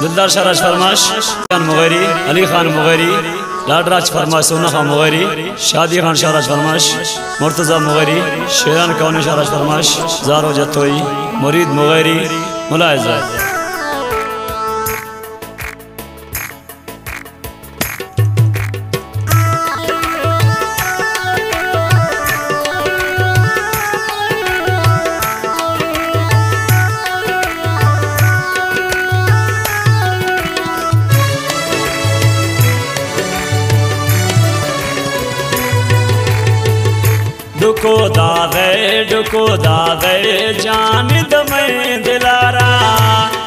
दिलदार शराज फरमाश खान मुगैरी, अली खान मुगैरी, लाडराज फरमाश, सोना खान मुगैरी, शादी खान शराज फरमाश, मुर्तज़ा मुगैरी, शेरान कौनी शराज फरमाश, जारो जतोई, मुरीद मुगैरी, मुलायजा। डुको दादे जान दमें दिलारा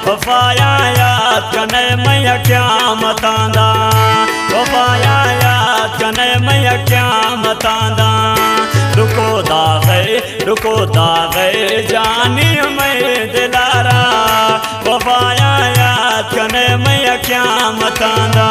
वफाया याद कने मैया क्या मतांदा वफाया याद कने मैया क्या मतांदा डुको दादे जानी मैं दिलारा वफाया याद कने मैया क्या मतांदा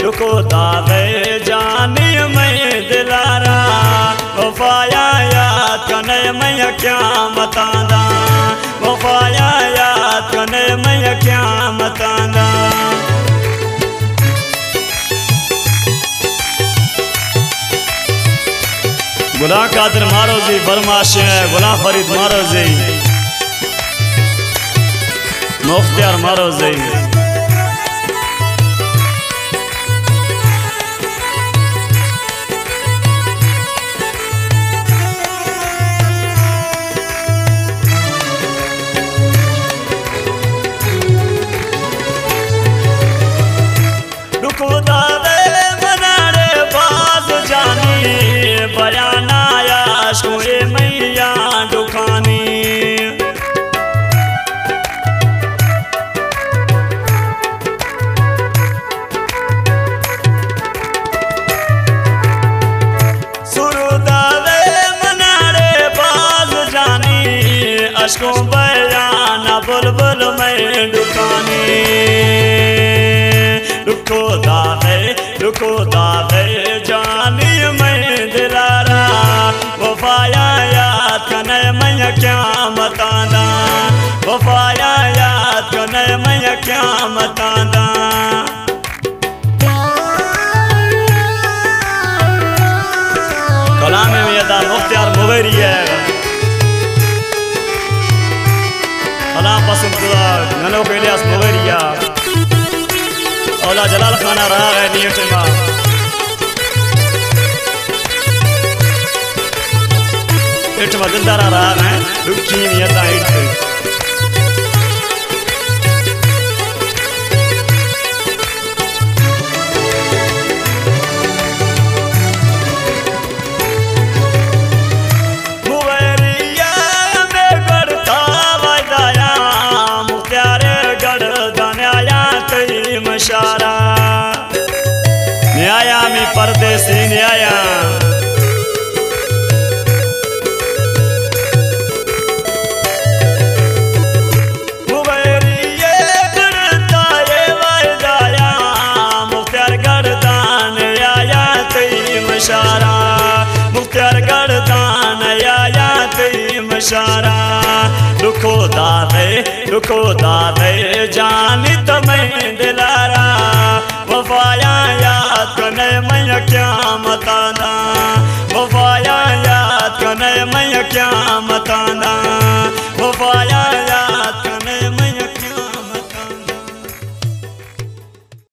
डुको दादे जानी मैं दिलारा वफाया याद कने मैं क्या मतांदा वफाया याद कने मैं क्या मतांदा गुलाम कादिर मारो जी बरमाश गुलाम फरीद मारो जी मुख्तियार मारो जी अशकों बयाना बुलबुल में दुकानी डुको दादे जानी मैं दिलारा वफाया याद कने मैं क्या मतांदा वफाया याद कने मैं क्या मतांदा कलाम में यदा मुख्तियार मुगैरी है पसंद ननो के इलियास मुगैरिया औला जलाल खाना रहा है नियत में इट दिलदारा रहा है रुकी नियत इट न्याया में परदेसी न्याया मुख्तियार गर्दान आया तेरी मशारा मुख्तियार गर्दान आया तेरी मशारा डुको दादे जानी तमें दिलारा वफाया याद कने मैं क्या मत